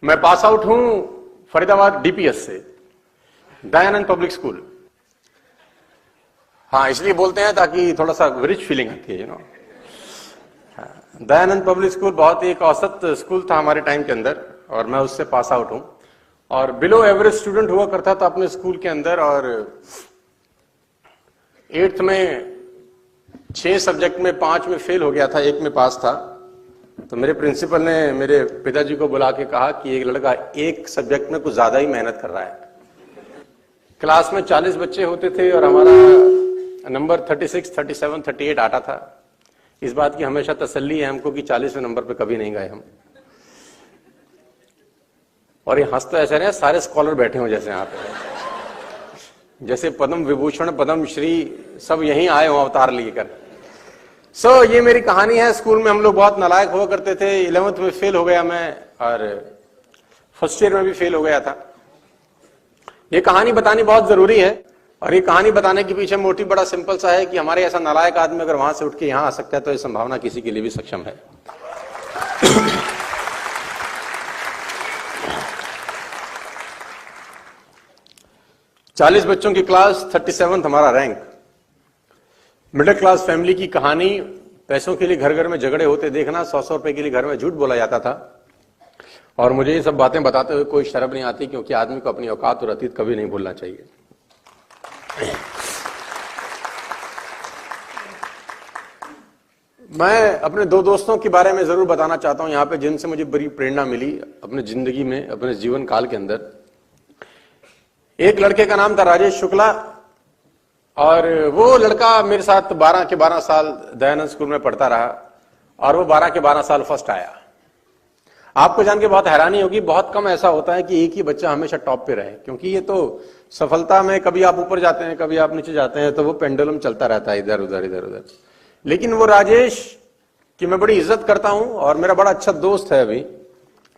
मैं pass out हूं Faridabad DPS से, दयानंद पब्लिक स्कूल। हाँ, इसलिए बोलते हैं ताकि थोड़ा सा रिच फीलिंग आती है, you know. Dayanand public school बहुत ही एक औसत स्कूल था हमारे टाइम के अंदर, और मैं उससे पास आउट हूं। और बिलो एवरेज स्टूडेंट हुआ करता था अपने स्कूल के अंदर, और 8th में 6 सब्जेक्ट में 5 में फेल हो गया था, 1 में पास था। तो मेरे प्रिंसिपल ने मेरे पिताजी को बुला के कहा कि एक लड़का एक सब्जेक्ट में कुछ ज्यादा ही मेहनत कर रहा है। क्लास में 40 बच्चे होते थे और हमारा नंबर 36, 37, 38 आता था। इस बात की हमेशा तसल्ली है हमको कि 40वें नंबर पे कभी नहीं गए हम। और ये हंस तो ऐसे रहे सारे स्कॉलर बैठे हो जैसे यहाँ पे, जैसे पद्म विभूषण पद्म श्री सब यहीं आए हो अवतार लेकर। ये मेरी कहानी है। स्कूल में हम लोग बहुत नालायक हुआ करते थे। 11th में फेल हो गया मैं, और फर्स्ट ईयर में भी फेल हो गया था। ये कहानी बतानी बहुत जरूरी है, और ये कहानी बताने के पीछे मोटिव बड़ा सिंपल सा है कि हमारे ऐसा नालायक आदमी अगर वहां से उठ के यहां आ सकता है तो ये संभावना किसी के लिए भी सक्षम है। चालीस बच्चों की क्लास, 37th हमारा रैंक। मिडिल क्लास फैमिली की कहानी। पैसों के लिए घर घर में झगड़े होते देखना, 100-100 रुपए के लिए घर में झूठ बोला जाता था। और मुझे ये सब बातें बताते हुए कोई शर्म नहीं आती, क्योंकि आदमी को अपनी औकात और अतीत कभी नहीं भूलना चाहिए। मैं अपने 2 दोस्तों के बारे में जरूर बताना चाहता हूं यहां पे, जिनसे मुझे बड़ी प्रेरणा मिली अपने जिंदगी में, अपने जीवन काल के अंदर। एक लड़के का नाम था राजेश शुक्ला, और वो लड़का मेरे साथ 12 के 12 साल दयानंद स्कूल में पढ़ता रहा, और वो 12 के 12 साल फर्स्ट आया। आपको जान के बहुत हैरानी होगी, बहुत कम ऐसा होता है कि एक ही बच्चा हमेशा टॉप पे रहे, क्योंकि ये तो सफलता में कभी आप ऊपर जाते हैं, कभी आप नीचे जाते हैं, तो वो पेंडुलम चलता रहता है इधर उधर इधर उधर। लेकिन वो राजेश की मैं बड़ी इज्जत करता हूं, और मेरा बड़ा अच्छा दोस्त है। अभी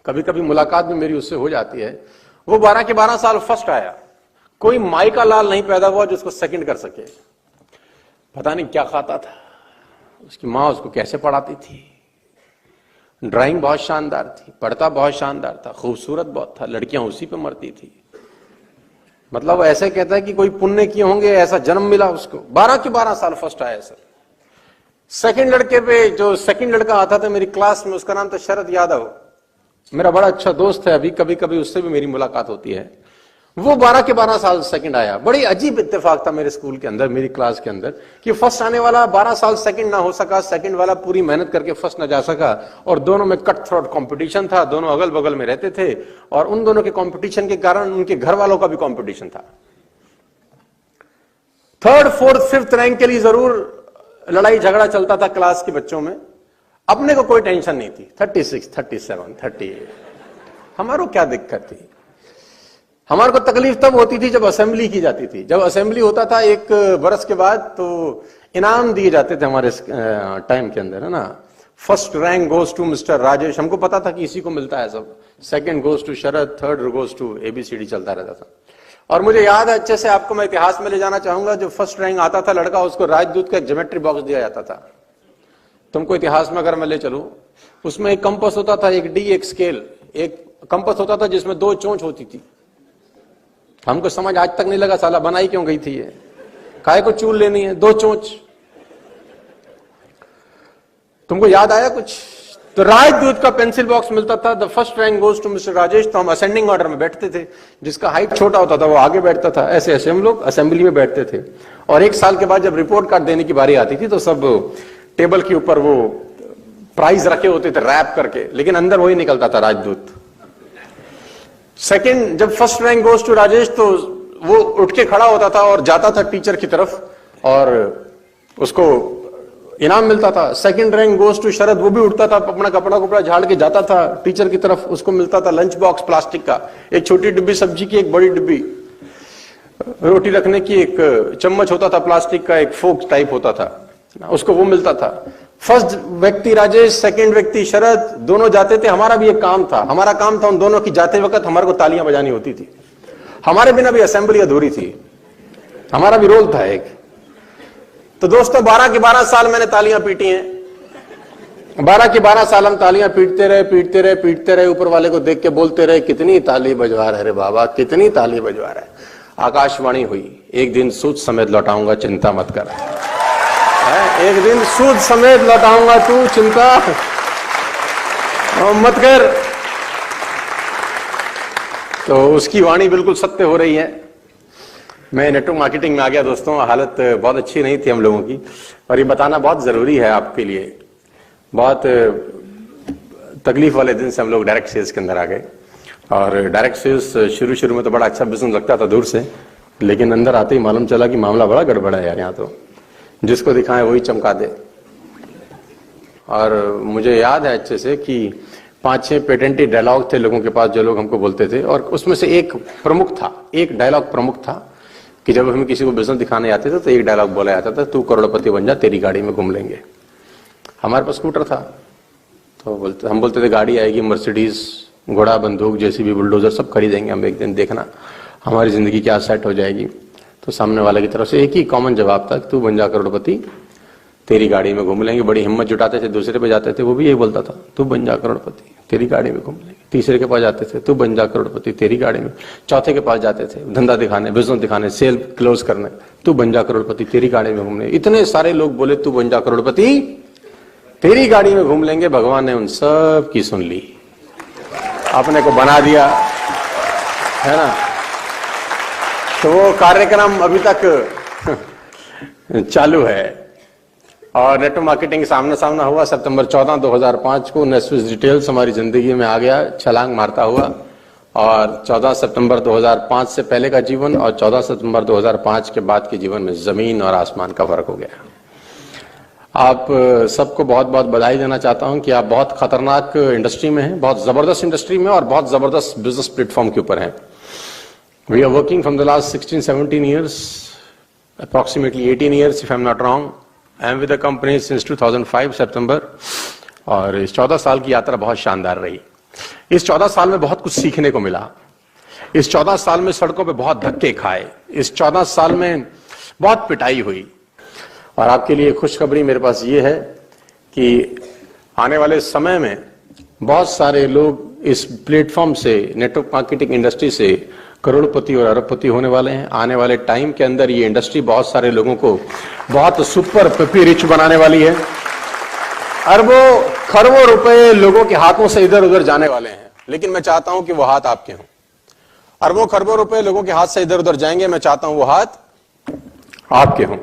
कभी कभी मुलाकात भी मेरी उससे हो जाती है। वो 12 के 12 साल फर्स्ट आया। कोई माई का लाल नहीं पैदा हुआ जो उसको सेकंड कर सके। पता नहीं क्या खाता था, उसकी माँ उसको कैसे पढ़ाती थी। ड्राइंग बहुत शानदार थी, पढ़ता बहुत शानदार था, खूबसूरत बहुत था, लड़कियां उसी पे मरती थी। मतलब ऐसे कहता है कि कोई पुण्य किए होंगे, ऐसा जन्म मिला उसको। 12 के 12 साल फर्स्ट आया सर। सेकंड लड़के पे, जो सेकंड लड़का आता था मेरी क्लास में, उसका नाम था शरद यादव। मेरा बड़ा अच्छा दोस्त है, अभी कभी कभी उससे भी मेरी मुलाकात होती है। वो 12 के 12 साल सेकंड आया। बड़ी अजीब इत्तेफाक था मेरे स्कूल के अंदर, मेरी क्लास के अंदर, कि फर्स्ट आने वाला 12 साल सेकंड ना हो सका, सेकंड वाला पूरी मेहनत करके फर्स्ट ना जा सका। और दोनों में कट थ्रोट कंपटीशन था, दोनों अगल बगल में रहते थे, और उन दोनों के कंपटीशन के कारण उनके घर वालों का भी कंपटीशन था। 3rd, 4th, 5th रैंक के लिए जरूर लड़ाई झगड़ा चलता था क्लास के बच्चों में। अपने को कोई टेंशन नहीं थी। 36, 37, 38 हमारो क्या दिक्कत थी। हमारे को तकलीफ तब होती थी जब असेंबली की जाती थी। जब असेंबली होता था 1 बरस के बाद, तो इनाम दिए जाते थे हमारे टाइम के अंदर, है ना। First rank goes to mister Rajesh, हमको पता था कि इसी को मिलता है सब। Second goes to Sharad, third goes to ABCD चलता रहता था। और मुझे याद है अच्छे से, आपको मैं इतिहास में ले जाना चाहूंगा। जो फर्स्ट रैंक आता था लड़का, उसको राजदूत का एक ज्योमेट्री बॉक्स दिया जाता था। तुमको इतिहास में अगर मैं ले चलूं, उसमें एक कंपास होता था, एक डी, एक स्केल। एक कंपास होता था जिसमें 2 चोंच होती थी। हमको समझ आज तक नहीं लगा साला बनाई क्यों गई थी ये, काहे को चूल लेनी है 2 चोंच। तुमको याद आया कुछ? तो राजदूत का पेंसिल बॉक्स मिलता था। The first rank goes to mister Rajesh. तो हम असेंडिंग ऑर्डर में बैठते थे। जिसका हाइट छोटा होता था वो आगे बैठता था। ऐसे ऐसे हम लोग असेंबली में बैठते थे। और 1 साल के बाद जब रिपोर्ट कार्ड देने की बारी आती थी, तो सब टेबल के ऊपर वो प्राइज रखे होते थे रैप करके, लेकिन अंदर वही निकलता था राजदूत। सेकंड, जब first rank goes to Rajesh, तो वो उठ के खड़ा होता था और जाता था टीचर की तरफ, और उसको इनाम मिलता था। सेकंड रैंक गोज टू शरद, वो भी उठता था, अपना कपड़ा झाड़ के जाता था टीचर की तरफ, उसको मिलता था लंच बॉक्स प्लास्टिक का। एक छोटी डिब्बी सब्जी की, एक बड़ी डिब्बी रोटी रखने की, एक चम्मच होता था प्लास्टिक का, एक फोक टाइप होता था, उसको वो मिलता था। फर्स्ट व्यक्ति राजेश, सेकंड व्यक्ति शरद, दोनों जाते थे। हमारा भी एक काम था, हमारा काम था उन दोनों की जाते वक्त हमारे को तालियां बजानी होती थी। हमारे बिना भी असेंबली अधूरी थी, हमारा भी रोल था एक। तो दोस्तों 12 के 12 साल मैंने तालियां पीटी हैं। 12 की 12 साल हम तालियां पीटते रहे, ऊपर वाले को देख के बोलते रहे कितनी ताली बजवा रहे रे बाबा, कितनी ताली बजवा रहे। आकाशवाणी हुई, एक दिन सूद समेत लौटाऊंगा, चिंता मत कर। एक दिन सूद समेत लौटाऊंगा, तू चिंता मत कर। तो उसकी वाणी बिल्कुल सत्य हो रही है। मैं नेटवर्क मार्केटिंग में आ गया दोस्तों, हालत बहुत अच्छी नहीं थी हम लोगों की, और ये बताना बहुत जरूरी है आपके लिए। बहुत तकलीफ वाले दिन से हम लोग डायरेक्ट सेल्स के अंदर आ गए, और डायरेक्ट सेल्स शुरू में तो बड़ा अच्छा बिजनेस लगता था दूर से, लेकिन अंदर आते ही मालूम चला कि मामला बड़ा गड़बड़ा है यार। यहाँ तो जिसको दिखाएं वही चमका दे। और मुझे याद है अच्छे से कि 5-6 पेटेंटी डायलॉग थे लोगों के पास, जो लोग हमको बोलते थे, और उसमें से एक डायलॉग प्रमुख था कि जब हम किसी को बिजनेस दिखाने आते थे तो एक डायलॉग बोला जाता था, तू करोड़पति बन जा, तेरी गाड़ी में घूम लेंगे। हमारे पास स्कूटर था, तो हम बोलते थे गाड़ी आएगी मर्सिडीज, घोड़ा, बंदूक, जेसीबी, बुलडोजर सब खरीदेंगे हम एक दिन, देखना हमारी जिंदगी क्या सेट हो जाएगी। तो सामने वाले की तरफ से एक ही कॉमन जवाब था, तू बन जा करोड़पति, तेरी गाड़ी में घूम लेंगे। बड़ी हिम्मत जुटाते थे, दूसरे पे जाते थे, वो भी यही बोलता था, तू बन जा करोड़पति, तेरी गाड़ी में घूम लेंगे। तीसरे के पास जाते थे, तू बन जा करोड़पति, तेरी गाड़ी में। चौथे के पास जाते थे, धंधा दिखाने, बिजनेस दिखाने, सेल क्लोज करने, तू बन जा करोड़पति, तेरी गाड़ी में घूमने। इतने सारे लोग बोले तू बन जा करोड़पति, तेरी गाड़ी में घूम लेंगे। भगवान ने उन सब की सुन ली, अपने को बना दिया, है ना। तो वो कार्यक्रम अभी तक चालू है। और नेटवर्क मार्केटिंग सामना सामना हुआ सितंबर 14, 2005 को। नेस्विस डिटेल्स हमारी जिंदगी में आ गया छलांग मारता हुआ, और 14 सितंबर 2005 से पहले का जीवन और 14 सितंबर 2005 के बाद के जीवन में जमीन और आसमान का फर्क हो गया। आप सबको बहुत बहुत बधाई देना चाहता हूं कि आप बहुत खतरनाक इंडस्ट्री में हैं, बहुत जबरदस्त इंडस्ट्री में, और बहुत जबरदस्त बिजनेस प्लेटफॉर्म के ऊपर हैं। We are working from the last 16-17 years, approximately 18 years if I'm not wrong. I am with the company since 2005 सितंबर, और इस 14 साल की यात्रा बहुत शानदार रही। इस 14 साल में बहुत कुछ सीखने को मिला। इस 14 साल में सड़कों पे बहुत धक्के खाए। इस 14 साल में बहुत पिटाई हुई। और आपके लिए खुशखबरी मेरे पास ये है कि आने वाले समय में बहुत सारे लोग इस प्लेटफॉर्म से, नेटवर्क मार्केटिंग इंडस्ट्री से करोड़पति और अरबपति होने वाले हैं। आने वाले टाइम के अंदर ये इंडस्ट्री बहुत सारे लोगों को बहुत सुपर पपी रिच बनाने वाली है। अरबों खरबों रुपए लोगों के हाथों से इधर उधर जाने वाले हैं, लेकिन मैं चाहता हूं कि वो हाथ आपके हों। अरबों खरबों रुपए लोगों के हाथ से इधर उधर जाएंगे, मैं चाहता हूं वो हाथ आपके हों।